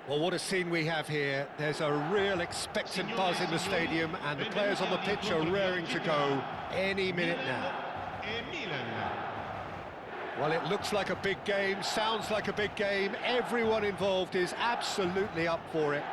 Well, what a scene we have here. There's a real expectant buzz in the stadium, and the players on the pitch are raring to go any minute now. Well, it looks like a big game, sounds like a big game. Everyone involved is absolutely up for it.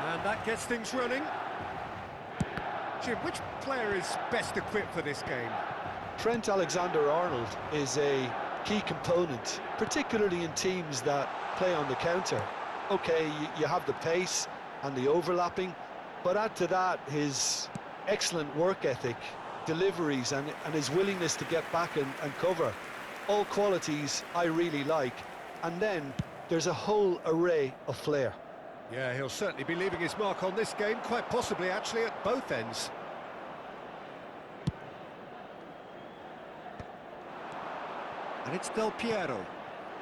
And that gets things running. Jim, which player is best equipped for this game? Trent Alexander-Arnold is a key component, particularly in teams that play on the counter. Okay, you have the pace and the overlapping, but add to that his excellent work ethic, deliveries and his willingness to get back and cover. All qualities I really like. And then there's a whole array of flair. Yeah, he'll certainly be leaving his mark on this game, quite possibly actually at both ends. And it's Del Piero.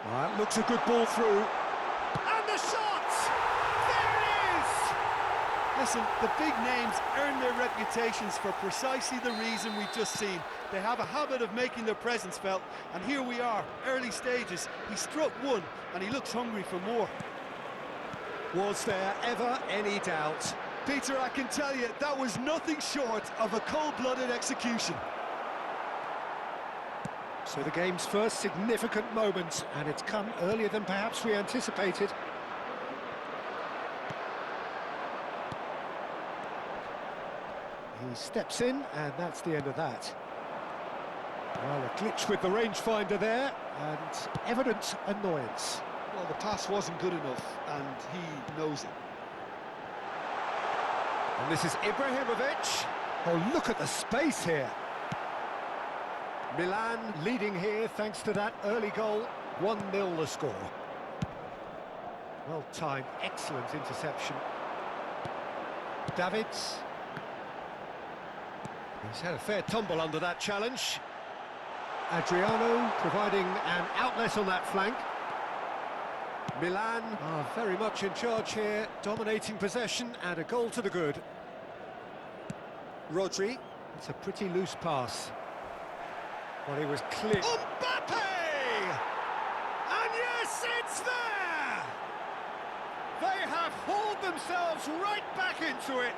Well, that looks a good ball through. And the shot! There it is! Listen, the big names earn their reputations for precisely the reason we've just seen. They have a habit of making their presence felt, and here we are, early stages. He struck one, and he looks hungry for more. Was there ever any doubt? Peter, I can tell you, that was nothing short of a cold-blooded execution. So the game's first significant moment, and it's come earlier than perhaps we anticipated. He steps in, and that's the end of that. Well, a glitch with the rangefinder there, and evident annoyance. Well, the pass wasn't good enough, and he knows it. And this is Ibrahimovic. Oh, look at the space here. Milan leading here thanks to that early goal. 1-0 the score. Well timed, excellent interception. Davids. He's had a fair tumble under that challenge. Adriano providing an outlet on that flank. Milan are very much in charge here, dominating possession and a goal to the good. Rodri, it's a pretty loose pass. Well, he was clear. Mbappe! And yes, it's there! They have hauled themselves right back into it.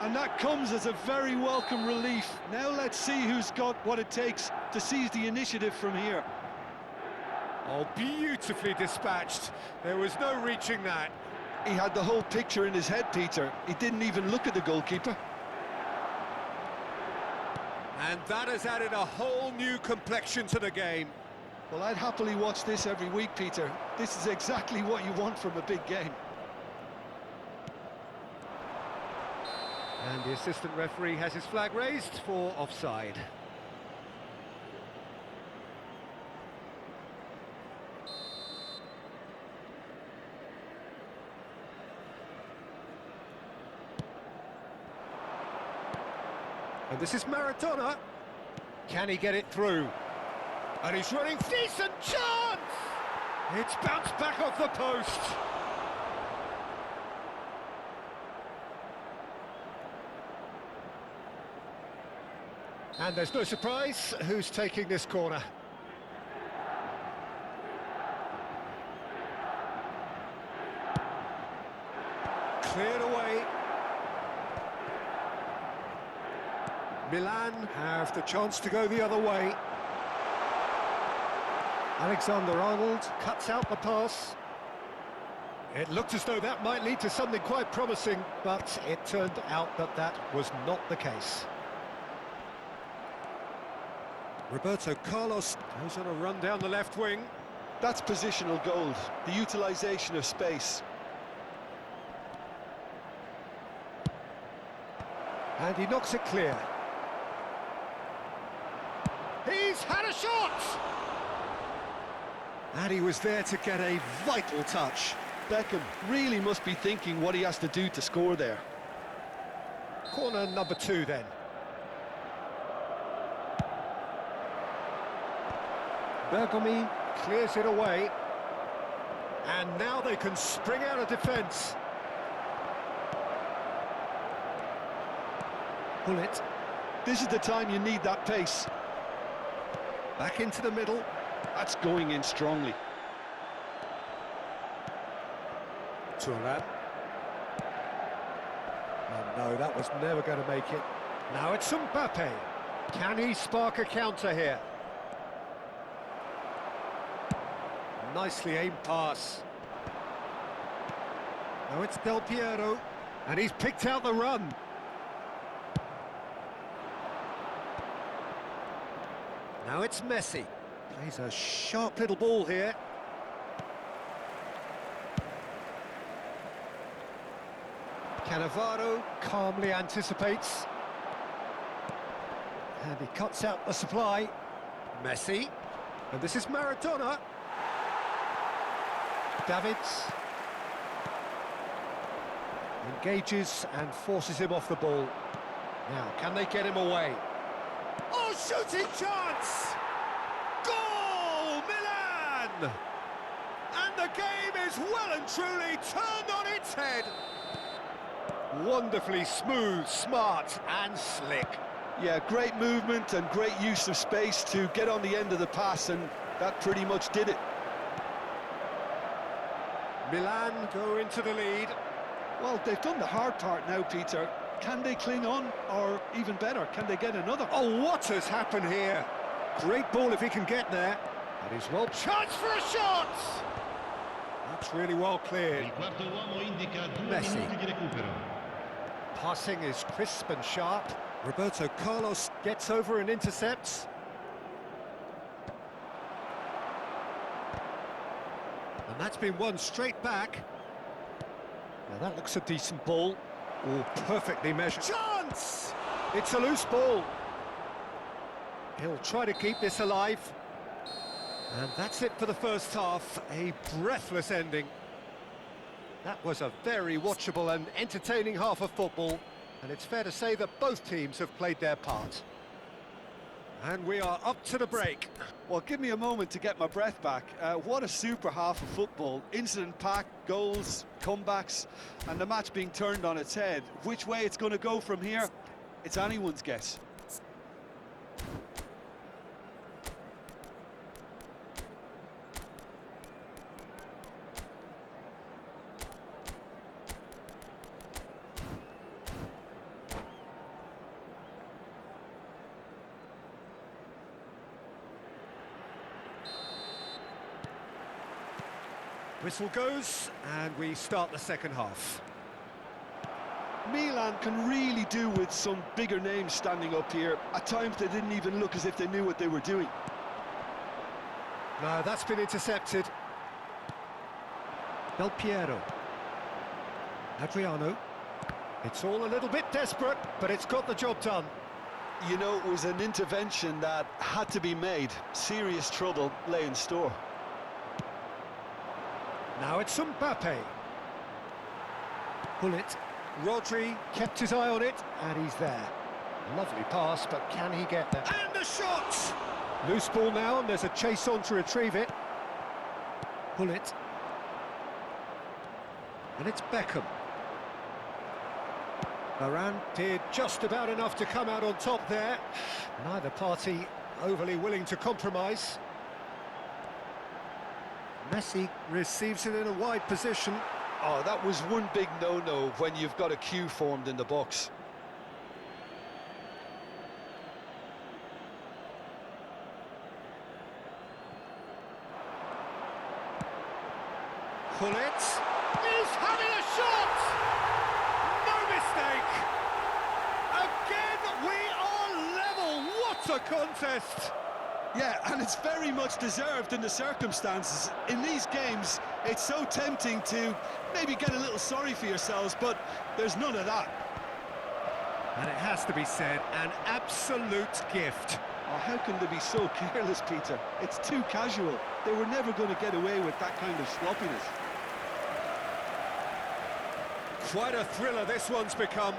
And that comes as a very welcome relief. Now let's see who's got what it takes to seize the initiative from here. Oh, beautifully dispatched. There was no reaching that. He had the whole picture in his head, Peter. He didn't even look at the goalkeeper. And that has added a whole new complexion to the game. Well, I'd happily watch this every week, Peter. This is exactly what you want from a big game. And the assistant referee has his flag raised for offside. And this is Maradona. Can he get it through? And he's running, decent chance! It's bounced back off the post. And there's no surprise who's taking this corner. Cleared away. Milan have the chance to go the other way. Alexander-Arnold cuts out the pass. It looked as though that might lead to something quite promising, but it turned out that that was not the case. Roberto Carlos goes on a run down the left wing. That's positional gold, the utilisation of space. And he knocks it clear. He's had a shot! And he was there to get a vital touch. Beckham really must be thinking what he has to do to score there. Corner number 2 then. Bergomi clears it away. And now they can spring out of defence. Pull it. This is the time you need that pace. Back into the middle. That's going in strongly. Thuram. Oh, no, that was never going to make it. Now it's Mbappe. Can he spark a counter here? Nicely aimed pass. Now it's Del Piero, and he's picked out the run. Now it's Messi. Plays a sharp little ball here. Cannavaro calmly anticipates. And he cuts out the supply. Messi. And this is Maradona. Davids. Engages and forces him off the ball. Now, can they get him away? Oh, shooting chance! Goal, Milan! And the game is well and truly turned on its head. Wonderfully smooth, smart and slick. Yeah, great movement and great use of space to get on the end of the pass, and that pretty much did it. Milan go into the lead. Well, they've done the hard part now, Peter. Can they cling on, or even better, can they get another? Oh, what has happened here? Great ball if he can get there. That is well. Chance for a shot! That's really well cleared. Messi. Passing is crisp and sharp. Roberto Carlos gets over and intercepts. And that's been won straight back. Now that looks a decent ball. Oh, perfectly measured. Chance! It's a loose ball. He'll try to keep this alive. And that's it for the first half. A breathless ending. That was a very watchable and entertaining half of football. And it's fair to say that both teams have played their part. And we are up to the break. Well, give me a moment to get my breath back. What a super half of football. Incident-packed, goals, comebacks, and the match being turned on its head. Which way it's going to go from here, it's anyone's guess. Whistle goes, and we start the second half. Milan can really do with some bigger names standing up here. At times they didn't even look as if they knew what they were doing. No, that's been intercepted. Del Piero. Adriano. It's all a little bit desperate, but it's got the job done. You know, it was an intervention that had to be made. Serious trouble lay in store. Now it's Mbappe. Pull it. Rodri kept his eye on it, and he's there. Lovely pass, but can he get there? And the shot! Loose ball now, and there's a chase on to retrieve it. Pull it. And it's Beckham. Varane did just about enough to come out on top there. Neither party overly willing to compromise. Messi receives it in a wide position. Oh, that was one big no-no when you've got a queue formed in the box. Pull it. He's having a shot! No mistake! Again, we are level! What a contest! Yeah, and it's very much deserved in the circumstances. In these games, it's so tempting to maybe get a little sorry for yourselves, but there's none of that. And it has to be said, an absolute gift. Oh, how can they be so careless, Peter? It's too casual. They were never going to get away with that kind of sloppiness. Quite a thriller this one's become.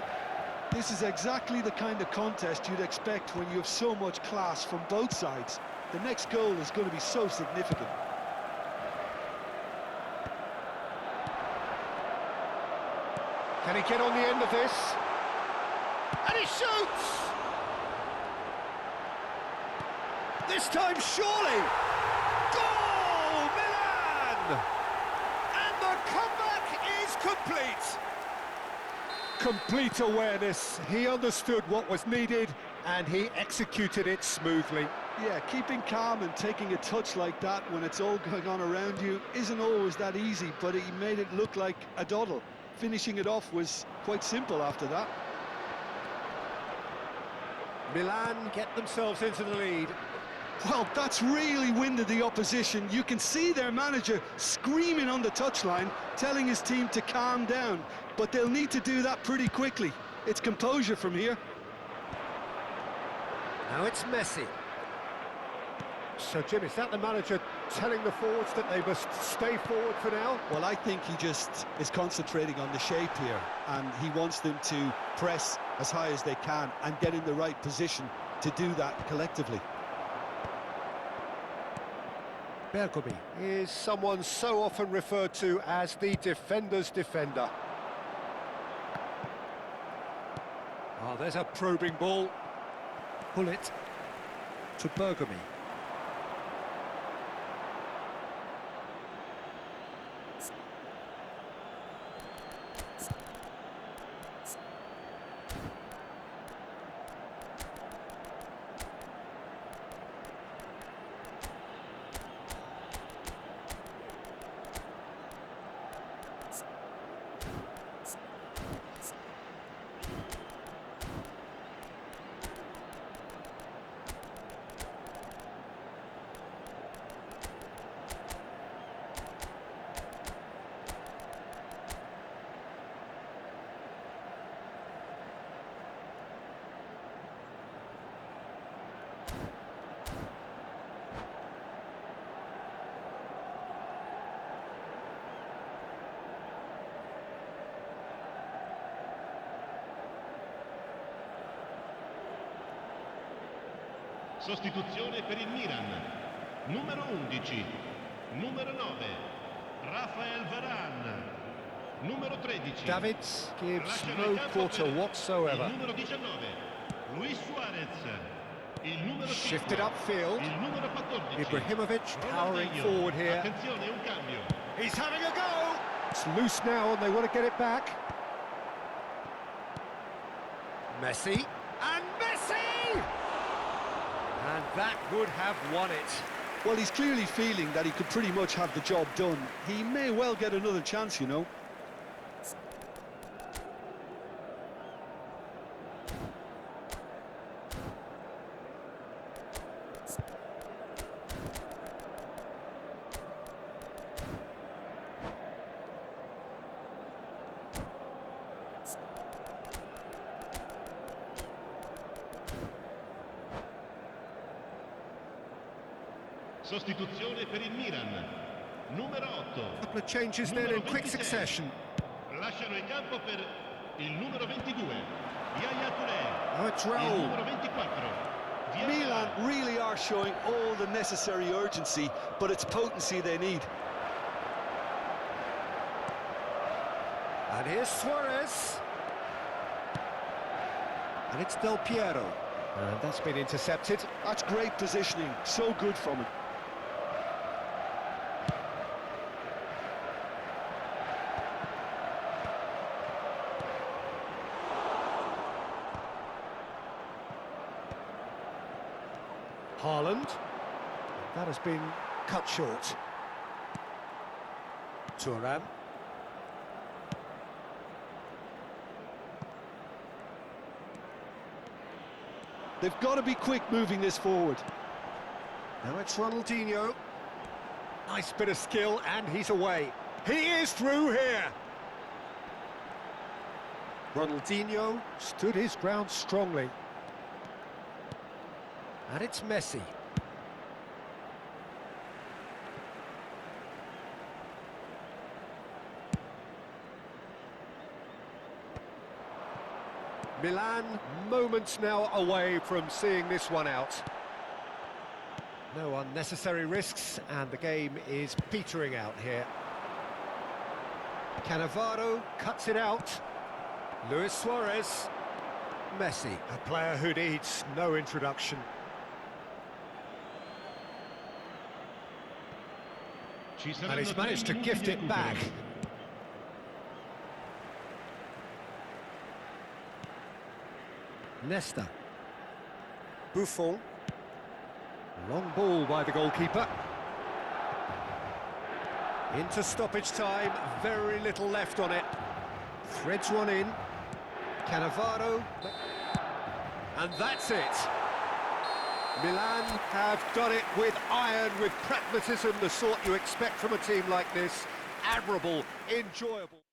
This is exactly the kind of contest you'd expect when you have so much class from both sides. The next goal is going to be so significant. Can he get on the end of this? And he shoots! This time, surely! Goal, Milan! And the comeback is complete! Complete awareness. He understood what was needed, and he executed it smoothly. Yeah, keeping calm and taking a touch like that when it's all going on around you isn't always that easy, but he made it look like a doddle. Finishing it off was quite simple after that. Milan get themselves into the lead. Well, that's really winded the opposition. You can see their manager screaming on the touchline, telling his team to calm down. But they'll need to do that pretty quickly. It's composure from here. Now it's Messi. So, Jim, is that the manager telling the forwards that they must stay forward for now? Well, I think he just is concentrating on the shape here, and he wants them to press as high as they can and get in the right position to do that collectively. Bergomi is someone so often referred to as the defender's defender. Oh, there's a probing ball. Pull it to Bergomi. Sostituzione per il Milan. Numero 11, numero 9, Rafael Varane. Numero 13. Davids gives no quarter whatsoever. Il numero 19, Luis Suarez. Il numero 5, Shifted upfield. il numero 14. Ibrahimovic powering Ronaldinho. forward here. Attenzione, un cambio. He's having a go! It's loose now and they want to get it back. Messi. And Messi! And that would have won it. Well, he's clearly feeling that he could pretty much have the job done. He may well get another chance, you know. Sostituzione per il Milan. Numero 8. Couple of changes then in quick succession. Lasciano il campo per il numero 22. Yaya Touré. Oh, it's Il Raul. numero 24. Diawara. Milan really are showing all the necessary urgency, but it's potency they need. And here's Suarez. And it's Del Piero. And that's been intercepted. That's great positioning, so good from him. Haaland. That has been cut short. Thuram. They've got to be quick moving this forward. Now it's Ronaldinho. Nice bit of skill, and he's away. He is through here. Ronaldinho stood his ground strongly. And it's Messi. Milan, moments now away from seeing this one out. No unnecessary risks, and the game is petering out here. Cannavaro cuts it out. Luis Suarez. Messi, a player who needs no introduction. Ci And saranno he's 3 managed to minuti gift di it back. recupero. Nesta. Buffon. Long ball by the goalkeeper. Into stoppage time, very little left on it. Threads one in. Cannavaro. And that's it. Milan have done it with iron, with pragmatism, the sort you expect from a team like this. Admirable, enjoyable.